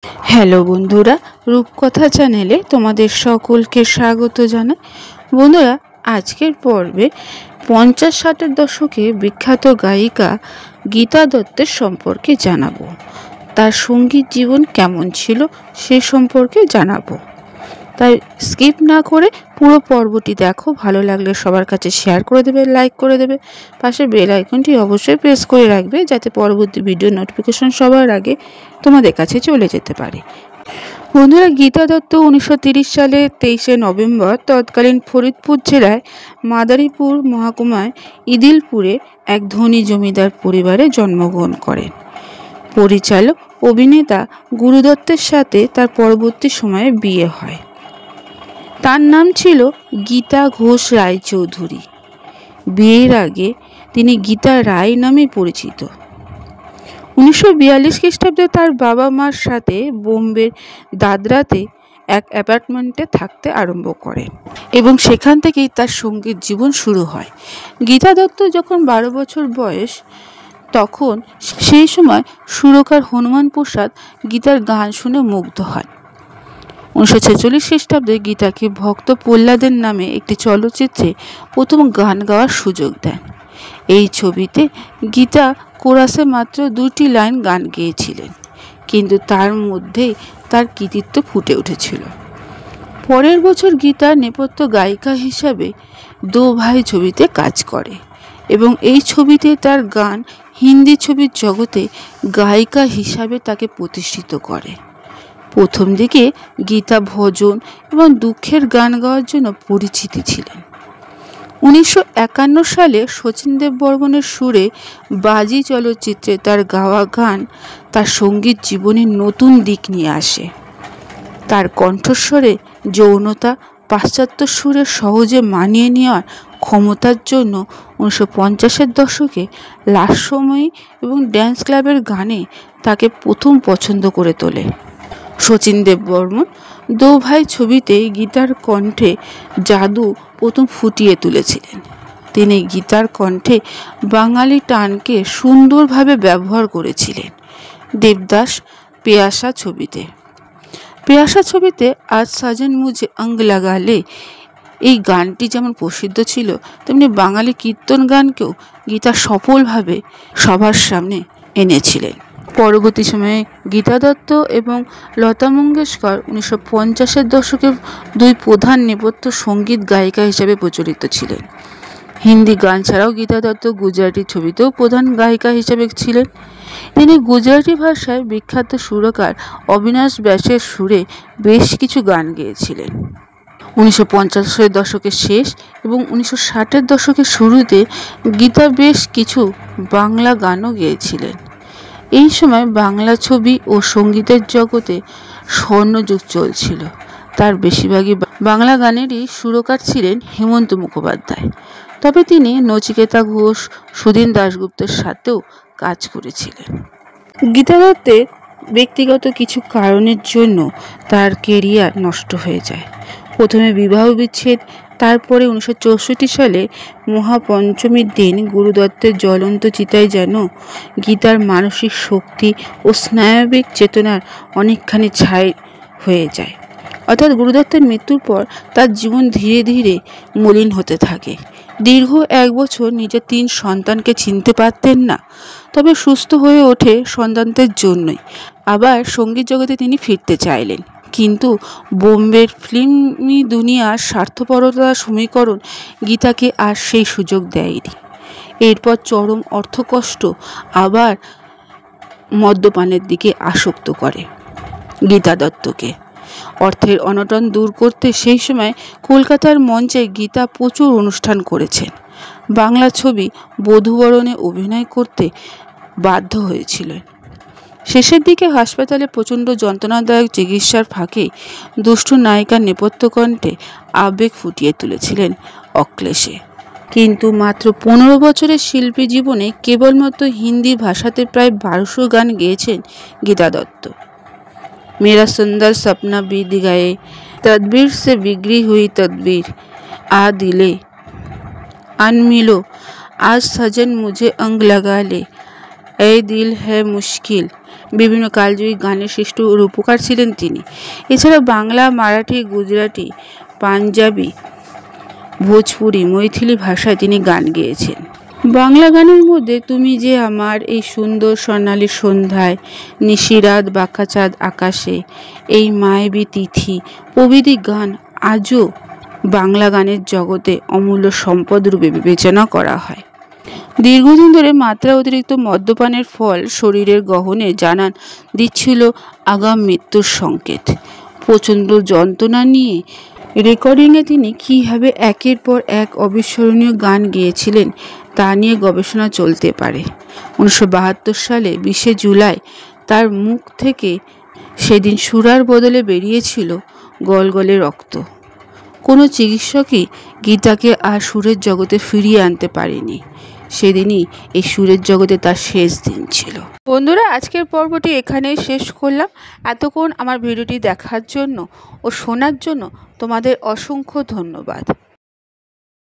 Hello বন্ধুরা, রূপকথা চ্যানেলে তোমাদের সকলকে স্বাগত জানাই। বন্ধুরা, আজকের পর্বে 50-60-এর দশকে বিখ্যাত গায়িকা গীতা দত্তের সম্পর্কে জানাবো। তার সঙ্গীত জীবন কেমন ছিল সে সম্পর্কে জানাবো। তাই স্কিপ না করে পুরো পর্বটি দেখো। ভালো লাগলে সবার কাছে শেয়ার করে দেবে, লাইক করে দেবে। পাশে বেল আইকনটি অবশ্যই প্রেস করে রাখবে যাতে পরবর্তী ভিডিও নোটিফিকেশন সবার আগে তোমাদের কাছে চলে যেতে পারে। বন্ধুরা, গীতা দত্ত 1930 সালে 23শে নভেম্বর তৎকালীন ফরিদপুর জেলায় মাদারীপুর মহকুমায় ইদিলপুরে এক ধনী জমিদার পরিবারে জন্মগ্রহণ করেন। পরিচালক অভিনেতা গুরু দত্তের সাথে তার পরবর্তী সময়ে বিয়ে হয়। তার নাম ছিল গীতা ঘোষ রায়চৌধুরী। বিয়ের আগে তিনি গীতা রায় নামে পরিচিত। 1942 খ্রিস্টাব্দে তার বাবা মার সাথে বোম্বের দাদরাতে এক অ্যাপার্টমেন্টে থাকতে আরম্ভ করেন এবং সেখান থেকেই তার সঙ্গীত জীবন শুরু হয়। গীতা দত্ত যখন 12 বছর বয়স, তখন সেই সময় সুরকার হনুমান প্রসাদ গীতার গান শুনে মুগ্ধ হন। 1946 খ্রিস্টাব্দে গীতাকে ভক্ত প্রহ্লাদের নামে একটি চলচ্চিত্রে প্রথম গান গাওয়ার সুযোগ দেন। এই ছবিতে গীতা কোরাসে মাত্র 2টি লাইন গান গেয়েছিলেন, কিন্তু তার মধ্যেই তার কৃতিত্ব ফুটে উঠেছিল। পরের বছর গীতা নেপথ্য গায়িকা হিসাবে দো ভাই ছবিতে কাজ করে এবং এই ছবিতে তার গান হিন্দি ছবির জগতে গায়িকা হিসাবে তাকে প্রতিষ্ঠিত করে। প্রথম দিকে গীতা ভজন এবং দুঃখের গান গাওয়ার জন্য পরিচিতি ছিলেন। 1951 সালে শচীন দেববর্মনের সুরে বাজি চলচ্চিত্রে তার গাওয়া গান তার সঙ্গীত জীবনের নতুন দিক নিয়ে আসে। তার কণ্ঠস্বরে যৌনতা, পাশ্চাত্য সুরে সহজে মানিয়ে নেওয়ার ক্ষমতার জন্য 1950-এর দশকে লাস্যময়ী এবং ড্যান্স ক্লাবের গানে তাকে প্রথম পছন্দ করে তোলে। শচীন দেববর্মন দো ভাই ছবিতে গীতার কণ্ঠে জাদু প্রথম ফুটিয়ে তুলেছিলেন। তিনি গীতার কণ্ঠে বাঙালি টানকে সুন্দরভাবে ব্যবহার করেছিলেন। দেবদাস পেয়াসা ছবিতে আজ সাজন মুঝে অঙ্গ লাগালে এই গানটি যেমন প্রসিদ্ধ ছিল, তেমনি বাঙালি কীর্তন গানকেও গীতা সফলভাবে সবার সামনে এনেছিলেন। পরবর্তী সময়ে গীতা দত্ত এবং লতা মঙ্গেশকর 1950-এর দশকে দুই প্রধান নেপথ্য সঙ্গীত গায়িকা হিসেবে প্রচলিত ছিলেন। হিন্দি গান ছাড়াও গীতা দত্ত গুজরাটি ছবিতেও প্রধান গায়িকা হিসেবে ছিলেন। তিনি গুজরাটি ভাষায় বিখ্যাত সুরকার অবিনাশ ব্যাসের সুরে বেশ কিছু গান গেয়েছিলেন। 1950-এর দশকের শেষ এবং 1960-এর দশকের শুরুতে গীতা বেশ কিছু বাংলা গানও গেয়েছিলেন। এই সময় বাংলা ছবি ও সঙ্গীতের জগতে স্বর্ণযুগ চলছিল। তার বেশিরভাগই বাংলা গানেরই সুরকার ছিলেন হেমন্ত মুখোপাধ্যায়, তবে তিনি নচিকেতা ঘোষ, সুধীন দাশগুপ্তের সাথেও কাজ করেছিলেন। গীতা দত্তের ব্যক্তিগত কিছু কারণের জন্য তার কেরিয়ার নষ্ট হয়ে যায়। প্রথমে বিবাহ বিচ্ছেদ, তারপরে 1964 সালে মহাপঞ্চমীর দিন গুরু দত্তের জ্বলন্ত চিতায় যেন গীতার মানসিক শক্তি ও স্নায়বিক চেতনার অনেকখানি ছাই হয়ে যায়। অর্থাৎ গুরু দত্তের মৃত্যুর পর তার জীবন ধীরে ধীরে মলিন হতে থাকে। দীর্ঘ 1 বছর নিজের 3 সন্তানকে চিনতে পারতেন না, তবে সুস্থ হয়ে ওঠে সন্তানদের জন্যই। আবার সঙ্গীত জগতে তিনি ফিরতে চাইলেন, কিন্তু বোম্বের ফিল্মি দুনিয়ার স্বার্থপরতার সমীকরণ গীতাকে আর সেই সুযোগ দেয়নি। এরপর চরম অর্থকষ্ট আবার মদ্যপানের দিকে আসক্ত করে গীতা দত্তকে। অর্থের অনটন দূর করতে সেই সময় কলকাতার মঞ্চে গীতা প্রচুর অনুষ্ঠান করেছেন। বাংলা ছবি বধূবরণে অভিনয় করতে বাধ্য হয়েছিলেন। শেষের দিকে হাসপাতালে প্রচণ্ড যন্ত্রণাদায়ক চিকিৎসার ফাঁকে দুষ্টু নায়িকার নেপথ্য কণ্ঠে আবেগ ফুটিয়ে তুলেছিলেন অক্লেশে। কিন্তু মাত্র 15 বছরের শিল্পী জীবনে কেবলমাত্র হিন্দি ভাষাতে প্রায় 1200 গান গেয়েছেন গীতা দত্ত। মেরা সুন্দর সপনা বিদ গায়ে, তদবির সে বিগড়ি হুই তদবির, আ দিলে, আনমিলো, আজ সজন মুঝে অঙ্গ লাগা লে, এ দিল হ্যায় মুশকিল, বিভিন্ন কালজয়ী গানের সৃষ্ট রূপকার ছিলেন তিনি। এছাড়া বাংলা, মারাঠি, গুজরাটি, পাঞ্জাবি, ভোজপুরি, মৈথিলি ভাষায় তিনি গান গেয়েছেন। বাংলা গানের মধ্যে তুমি যে আমার, এই সুন্দর স্বর্ণালী সন্ধ্যায়, নিশিরাত, বাঁকাচাঁদ আকাশে, এই মায়াবী তিথি প্রভৃতি গান আজও বাংলা গানের জগতে অমূল্য সম্পদ রূপে বিবেচনা করা হয়। দীর্ঘদিন ধরে মাত্রা অতিরিক্ত মদ্যপানের ফল শরীরের গহনে জানান দিচ্ছিল আগাম মৃত্যুর সংকেত। প্রচণ্ড যন্ত্রণা নিয়ে রেকর্ডিংয়ে তিনি কীভাবে একের পর এক অবিস্মরণীয় গান গেয়েছিলেন তা নিয়ে গবেষণা চলতে পারে। 1972 সালে 20 জুলাই তার মুখ থেকে সেদিন সুরার বদলে বেরিয়েছিল গলগলে রক্ত। কোনো চিকিৎসকই গীতাকে আর সুরের জগতে ফিরিয়ে আনতে পারেনি। সেদিনই এই সুরের জগতে তার শেষ দিন ছিল। বন্ধুরা, আজকের পর্বটি এখানেই শেষ করলাম। এতক্ষণ আমার ভিডিওটি দেখার জন্য ও শোনার জন্য তোমাদের অসংখ্য ধন্যবাদ।